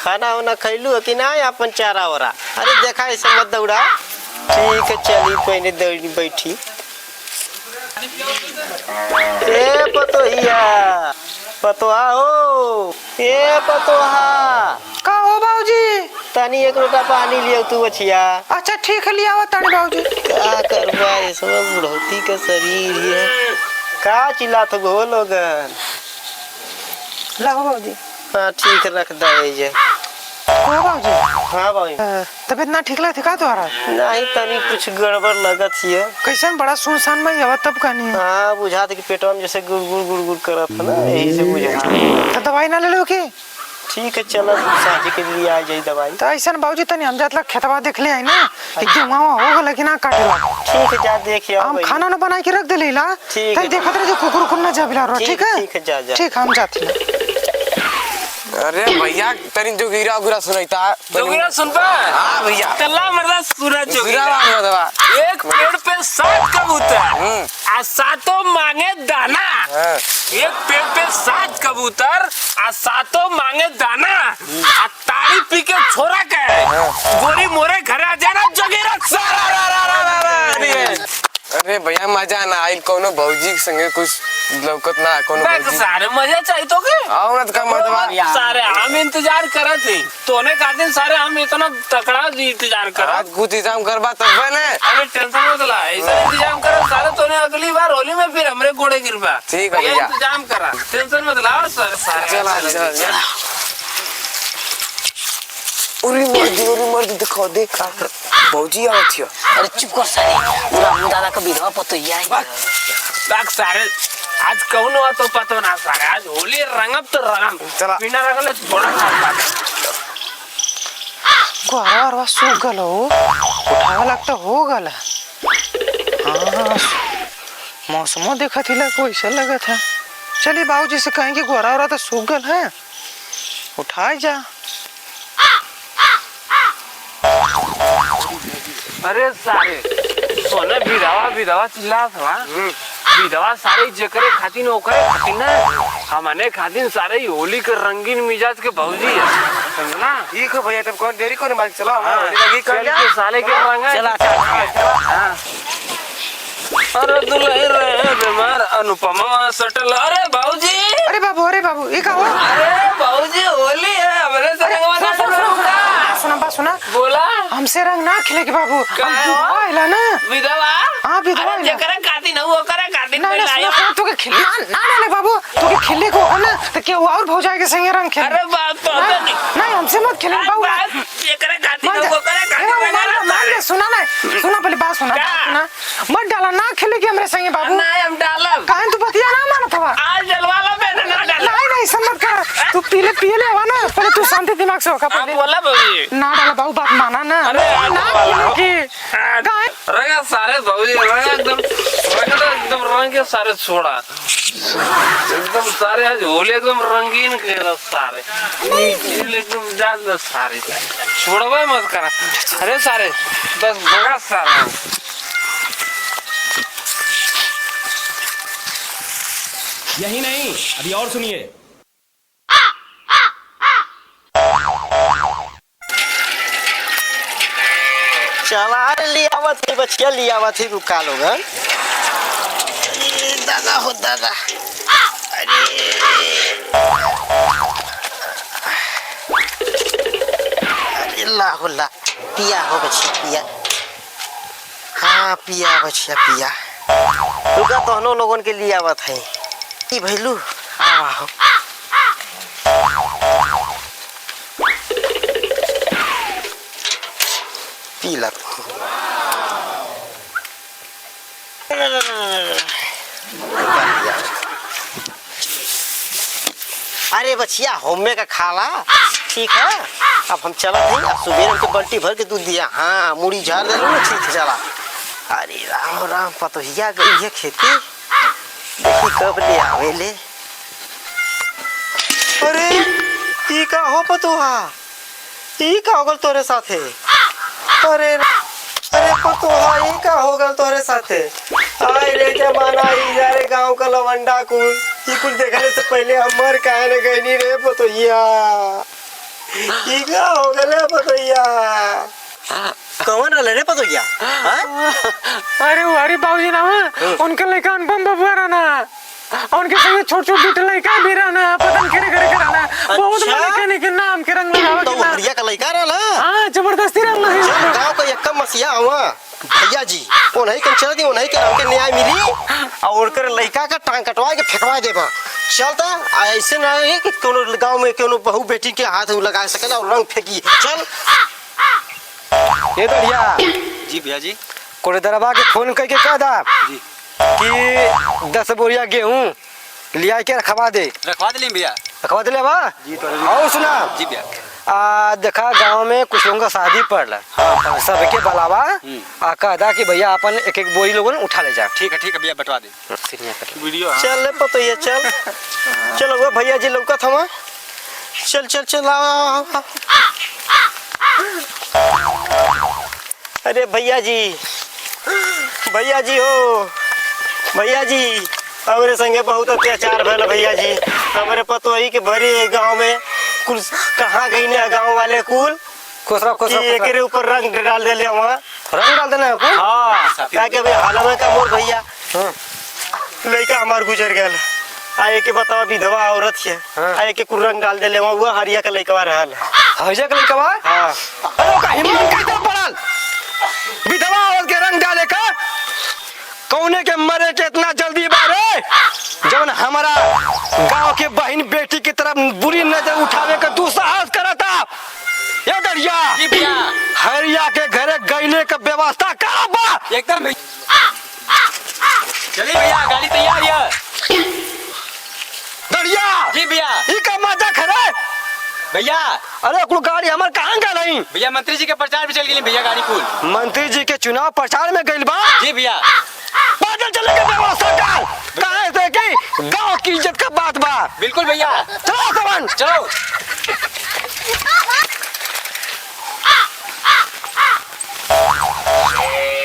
खाना वाना खैलू कि ना अपन चारा वारा? अरे देखा ऐसे मत दौड़ा। ठीक है चली पहले दौड़ी बैठी। ए पतोहिया, पतोहा हो, ए पतोहा। का हो बाबूजी? तनी एक लोटा पानी लियो तू बचिया। अच्छा ठीक है लिया हुआ तानी बाबूजी। क्या करबा इसमें बुढ़ौती का शरीर है। का चिल्लात हो लोगन? लाओ बाबूजी। हाँ ठीक रख दे। हो बाबूजी। हाँ भाई तबीयत ना ठीक लगे का तुम्हारा? नहीं तनी कुछ गड़बड़ लगत है। कैसन बड़ा सुनसान में हवा तब कहनी है। हाँ बुझा कि पेटवा में जैसे गुड़ करत है ना, यही से बुझा। तो दवाई ना ले लो की? ठीक है चलो शादी के लिए आ जाई दवाई। तो ऐसा बाबूजी तनी हम जात खेतवा देख ले आई ना कि गेहूं हो गल कि ना काटेला। ठीक है जा देखिए हम खाना ना बना के रख दे ला। ठीक है देखत रहे जो कुकुर कुन्ना जाबिला रो। ठीक है ठीक है जा। ठीक हम जाते हैं। अरे भैया तनी जोगिरा गुरा सुनाइता। जोगिरा सुनबा? हां भैया कल्ला मर्दा सूरज जोगिरा। एक पेड़ पे 7 कबूतर आ सातों मांगे दाना। एक पेड़ पे 7 कबूतर आ सातों मांगे दाना आ ताड़ी पी के छोरा के गोरी मोरे घर आ जाना जोगिरा सारा। अरे भैया मजा ना आई कोनो भौजी के संगे कुछ लौकत ना कोनो भौजी। सारे मजा चाहिए तो के आओ ना का मत सारे हम इंतजार करत थे तोने का दिन सारे हम इतना तकड़ा इंतजार कर आज कुछ इंतजाम करबा तब ना। अरे टेंशन मत ला ऐसा इंतजाम कर सारे तोने अगली बार होली में फिर हमरे गोड़े गिरबा। ठीक है भैया इंतजाम करा टेंशन मत ला सर सारे। चल उरी मर्दी दिखा दे का भौजी आवत है। अरे चुप कर सारे पूरा मुदादा का विधवा पतोहिया है। बाक सारे आज कौन हुआ तो पता ना सारे आज होली रंगब तो रंगब चला बिना रंगले थोड़ा ना गोरा सूख गल हो उठावा लगता हो गल। हाँ मौसमो देखा थी लग वैसा लगा था। चलिए बाबूजी से कहेंगे गोरा तो सूख गल है उठाए जा। अरे सारे सोने विधवा चिल्ला था विधवा सारे जकरे खातिन ओकरे खातिन ना हमने खातिन सारे होली के रंगीन मिजाज के भौजी है समझला। ठीक है भैया तब कौन देरी करने बाकी चलो लगी कर के साले के रंग चला अरे दुल्हन रहे बीमार अनुपमा सटल। अरे बाबू ये का हो? अरे बाबूजी होली है हमरे संग सुना बोला हमसे रंग ना खिले के बाबू विधवा ना विधवा। हाँ विधवा जकरे खातिन वो करे खातिन ना तू के खिले ना डाले बाबू तू के खिले को है ना तो क्या और भौजाई के संगे रंग खेले। अरे बाप तो नहीं हमसे मत खेले बाबू जकरे खातिन वो करे खातिन सुना पहले बात सुना मत डाला ना खेले के हमरे संगे बाबू। नहीं हम डालब काहे तू बतिया ना मानत हवा आज जलवाला पे ना डाल। नहीं समझ कर तू पीले हवा ना पहले तू शांति दिमाग से होगा पहले बोला बाबूजी ना डाला बाबू बात माना ना। अरे ना की रंगा सारे बाबूजी रंगा एकदम रंग के सारे छोड़ा एकदम सारे आज होली एकदम रंगीन के सारे एकदम जान सारे छोड़वा मत करा। अरे सारे बस भगा सारा यही नहीं अभी और सुनिए। चला लियावत है बचिया लियावत है रुका लोगन। दादा हो दादा अरे ला पिया हो बचिया पिया। हाँ पिया बचिया पिया रुका तोहनो लोगन के लियावत है की भैलू आवा हो। पी ला अरे बचिया होमे का खाला ठीक है। अब हम चला थे अब सुबह हमके बल्टी भर के दूध दिया। हाँ मुड़ी झाड़ दे लो ना ठीक चला। अरे राम राम पतोहिया गई है खेती देखी कब ले आवे ले। अरे ई का हो पतोहा ई का होगल तोरे साथे। अरे पतोहा ई का होगल तोरे साथे। आए रे जमाना ई जा रे गांव का लवंडा कुल ई कुल देखने से पहले हम मर काहे न गईनी रे पतोहिया। ठीक है हो गए पतोहिया कौन रहले रे पतोहिया अरे वारी बाबूजी ना उनके लड़का अनुपम बबुआ रहना उनके संगे छोट छोट दूठे लड़का भी रहना पतन करे करे कराना बहुत मने के नाम के रंग लगावा तो हरिया का लड़का रहला हां जबरदस्ती रहना है गांव का एक मसिया हुआ भैया जी वो नहीं कन चल दी वो नहीं के हमके न्याय मिली और कर लड़का का टांग कटवा के फेंकवा देबा चलता ऐसे ना है कि कोनो गांव में कोनो बहू बेटी के हाथ लगा सकेला और रंग फेंकी चल ये दरिया जी भैया जी। कोरे दरबा के फोन करके कह दा जी। कि 10 बोरिया गेहूं लिया के रखवा दे रखवा दिले भैया। रखवा दे बा जी तो और सुना जी भैया। देखा गांव में कुछ लोगों का शादी पड़ला सबके बुलावा कह दा कि भैया अपन एक एक बोरी लोगन उठा ले जा। ठीक है भैया बटवा दे वीडियो। चल ले पतोहिया चल चलो वो भैया जी लौका थमा चल चल चल आओ अरे भैया जी हो भैया जी हमारे संगे बहुत अत्याचार भैया भैया जी हमारे पतोही के भरी गांव में कुल कहाँ गई ने गांव वाले कुल एक ऊपर रंग डाल दे वहाँ रंग डाल देना है हाँ क्या के भाई हाल में का मोर भैया लड़का हमार गुजर गया आए के बतावा विधवा औरत है आए के कुल रंग डाल दे वो हरिया का लड़का रहल हरिया का लड़का हाँ अरे का हिम्मत कैसे पड़ल विधवा औरत के रंग डाले का कौने के मरे के इतना जल्दी बारे जब हमारा गांव के बहन बेटी की तरफ बुरी नजर उठावे का दुस्साहस करता ये दरिया हरिया के घरे गईले का व्यवस्था करा बा एकदम चलिए भैया गाड़ी तैयार है। दरिया जी भैया। ई का मजा खरे भैया अरे कुल गाड़ी हमार कहाँ गए नहीं भैया मंत्री जी के प्रचार में चल गई भैया गाड़ी कुल। मंत्री जी के चुनाव प्रचार में गइल बा जी भैया। पैदल चले के व्यवस्था कर कहाँ से कि गांव की इज्जत का बात बा बिल्कुल भैया। चलो सवन चलो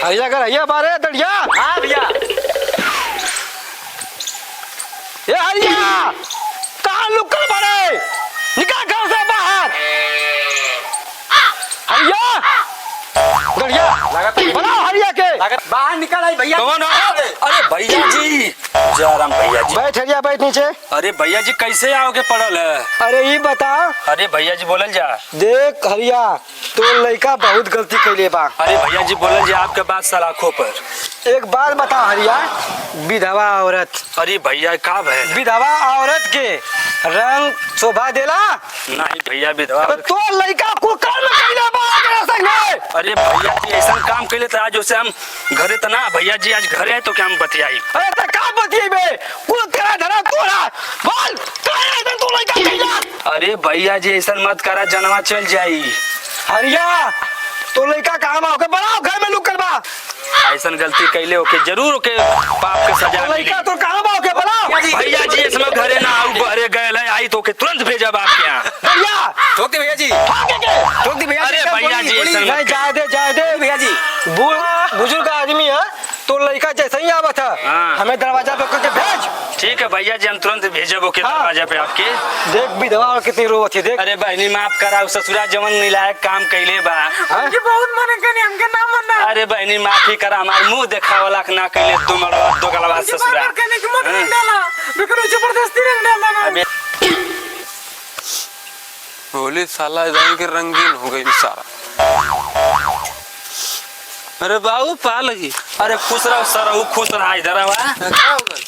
हरिया कर हरिया बारे दरिया हाँ भैया। ये हरिया कहाँ लुकल बारे निकल घर से बाहर हरिया दरिया बनाओ हरिया के बाहर निकल आई भैया। कौन अरे भैया जी जयराम भैया जी। बैठ हरिया बैठ नीचे। अरे भैया जी कैसे आओगे पड़ल है। अरे ये बता अरे भैया जी बोलल जा। देख हरिया तो लड़का बहुत गलती कैले बा। अरे भैया जी बोलल जा आपके बात सलाखों पर। एक बात बता हरिया विधवा औरत अरे भैया का है विधवा औरत के रंग शोभा देला नहीं भैया विधवा तो लड़का को कर्म कैले बा एकरा संगे। अरे भैया जी ऐसा काम कैले तो आज उसे हम घरे तो ना भैया जी आज घरे है तो क्या हम बतियाई। अरे तो का बतिएबे कुल तेरा धरा तोरा बोल काहे ऐसा तू लड़का कैला। अरे भैया जी ऐसा मत करा जनवा चल जाई। हरिया तो लड़का काम आओ के बनाओ घर में लुक करबा ऐसा गलती कैले ओके जरूर ओके पाप के सजा मिली। लड़का तो काम आओ के बनाओ भैया जी इसमें घरे ना आऊ बहरे गए है आई तो के तुरंत भेजब आपके यहाँ। भैया ठोक दे भैया जी। ठोक दे भैया जी। अरे भैया जी ऐसा नहीं जाए दे भैया जी बुजुर्ग आदमी है तो लड़का जैसे ही आवत है हाँ। हमें दरवाजा पे करके भेज। ठीक है भैया जी हम तुरंत भेजब ओके दरवाजा पे आपके। देख विधवा और कितनी रोवत है देख। अरे बहनी माफ करा ससुरा जवन निलायक काम कैले बा। बहुत मने कनी हमके ना मना। अरे बहनी माफी करा हमार मुंह देखा वाला ना कैले तुम दो गलवा ससुरा। जबरदस्ती रंग डाला अबे होली साला जान के रंगीन हो गई सारा। अरे बाबू पा लगी। अरे खुश रहो सरहू खुश रहा इधर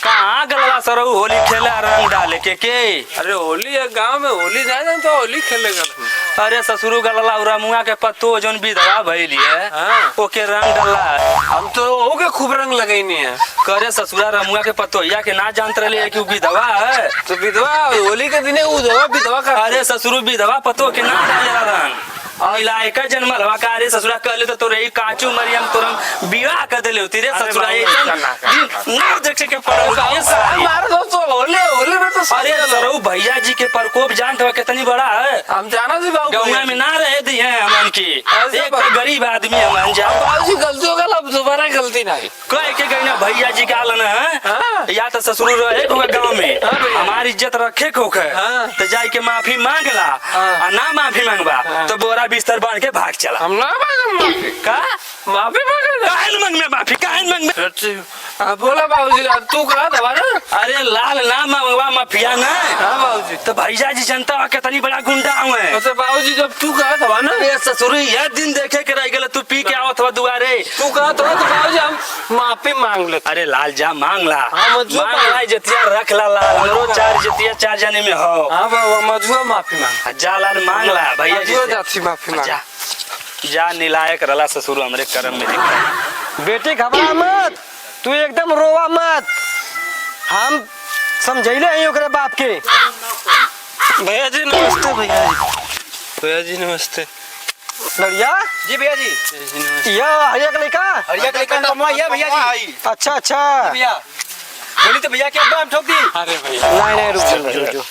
कहाँ गलवा सरहू होली खेले रंग डाले के अरे होली है गांव में होली जाए तो होली खेलेगा। अरे ससुरु गलला उरा मुआ के पत्तो जोन विधवा भइली है हाँ। ओके रंग डला हम तो ओके खूब रंग लगैनी है। करे ससुरा रमुआ के पतोहिया के ना जानत रहे कि विधवा है तो विधवा होली के दिन विधवा विधवा का। अरे ससुरु विधवा पतो के ना डालेला रंग इलाका जन्मल हवा का। अरे ससुरा कहले तो तोरे काचू मरियम तोरम विवाह कर देले होती रे ससुरा ना देख के पड़ल ये सारी। हमारे दोस्तों होली में तो अरे सरऊ भैया जी के प्रकोप जानत हो कितनी बड़ा है। हम जाना जी बाबू गाँव में ना रहे दी है हम हमन की एक तो गरीब आदमी हमन जा बाबूजी गलती हो गल, अब दोबारा गलती नहीं। कह के गई ना भैया जी का आलन है या तो ससुर रहे होगा गाँव में हमारी इज्जत रखे को तो जाए के माफी मांग ला और ना माफी मांगबा तो बोरा बिस्तर बांध के भाग चला। हम ना मांगे माफी। का माफी मांगे काहे न मांगबे माफी काहे न मांगबे बोला बाबूजी, तू कहा दबा ना। अरे लाल ना मांगवा माफिया ना। हाँ बाबूजी। तो भैया जी जनता के तनी बड़ा गुंडा हुए अच्छा बाबूजी, जब तू कहा दबा ना, ये ससुर यह दिन देखे के रह गए तू पी के आवत हुआ दुआरे तू कहा तो बाबूजी हम माफी मांग ले। अरे लाल जा मांग ला हाँ, मजबूर मांग ला जतिया रख ला लाल हमरो चार जतिया 4 जने में हो। हाँ बाबा मजुआ माफी मांग। जा लाल मांग ला भैया जी मजुआ से। जाती माफी मांग। जा जा निलायक रला ससुर हमरे कर्म में लिखा। बेटी घबरा मत, तू एकदम रोवा मत, हम समझैले हैं ओकरे बाप के। भैया जी नमस्ते। भैया जी नमस्ते। बढ़िया जी भैया जी। यह हरिया का लड़का। हरिया का कमा ये भैया जी। अच्छा अच्छा, भैया बोली तो भैया के अब्बा हम ठोक दी। अरे भैया। नहीं रुक जो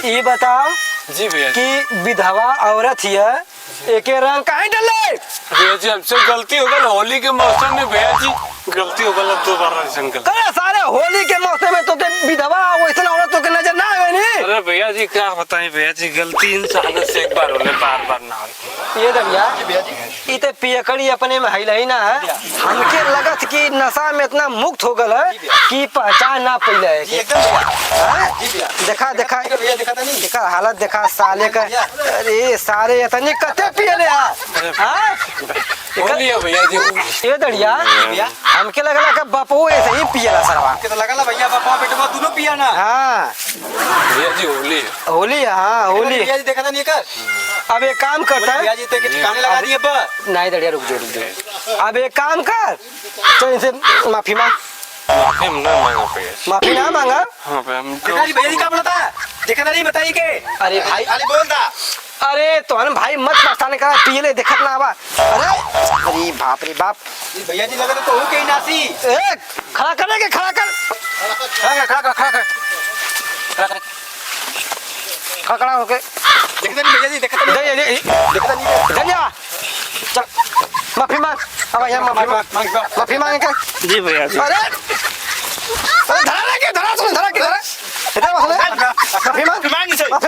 ये बताओ जी भैया। कि विधवा औरत है एके रंग काहे डले? भैया जी हमसे गलती हो गई, होली के मौसम में भैया जी गलती हो गई, दोबारा संकल्प। करे सारे होली के मौसम में तो ते विधवा वैसे औरत तो के नजर ना आवे नी। अरे भैया जी क्या बताएं भैया जी, गलती इंसान से एक बार होले, बार बार ना हो। ये दरिया ई ते पियकड़ी अपने में हिलाई ना है। हमके लगत कि नशा में इतना मुक्त हो गल है कि पहचान ना पइले है कि। एकदम भैया। हाँ? देखा देखा भैया देखा था नहीं। देखा हालत देखा साले का। अरे सारे इतनी कते पियले हां। होली है भैया जी। ये दरिया हमके लगला कि बापू ऐसे ही पियला सरवा। के तो लगला भैया बापा बेटवा दोनों पिया ना। हाँ भैया जी होली है। होली है, हाँ होली। भैया जी देखा था नहीं कर। अब एक काम करता भैया है, जी तो के ठिकाने लगा दिए बा। नहीं दरिया रुक जो। अब एक काम कर, तो इनसे माफी मांग। माफी हम ना मांगा भैया। माफी ना मांगा। हाँ भैया हमको। देखा जी भैया जी क्या बोलता है? देखा था नहीं बताइए के। अरे भाई, खाली बोलता। अरे तो हम भाई मत परेशान करा, पियले देखत ना आवा। अरे बाप रे बाप। भैया जी लगा तो हो के ही नासी। ए खड़ा कर के खड़ा कर। खड़ा होके देखा नहीं भैया जी, देखा नहीं। देखा नहीं। धनिया चल माफी मांग। अब यहाँ माफी मांग के। जी भैया जी। अरे अरे धरा के इधर माफी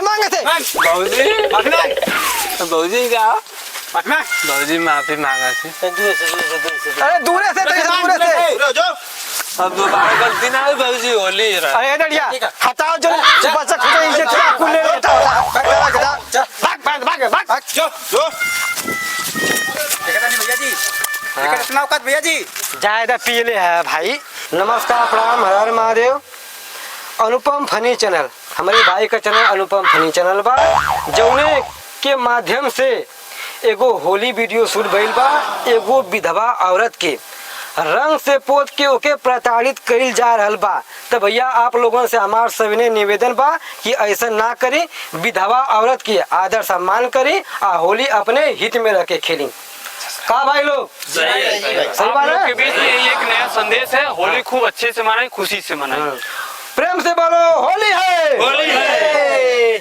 मांगे थे। बाबूजी माफी मांग। बाबूजी क्या? माफी मांग। बाबूजी माफी मांगा थी। अरे दूरे से दूरे से। अब दोबारा गलती ना हो बाबूजी, होली है। अरे डरिया हटाओ जो बच्चा खुद इज्जत से आपको ले लेता भाग। जो देखा नहीं भैया जी। देखा इतना औकात भैया जी। ज्यादा पीले है भाई। नमस्कार प्रणाम, हर हर महादेव। अनुपम फनी चैनल हमारे भाई का चैनल अनुपम फनी चैनल बा, जौने के माध्यम से एगो होली वीडियो शूट भइल बा। एगो विधवा औरत के रंग से पोत के ओके प्रताड़ित कइल जा रहल बा। तो भैया आप लोगों से हमार सविनय निवेदन बा कि ऐसा ना करी, विधवा औरत की आदर सम्मान करी और होली अपने हित में रख के खेली। का भाई लोग सही बात है? के बीच में एक नया संदेश है, होली खूब अच्छे से मनाएं, खुशी से मनाएं। प्रेम से बोलो होली है।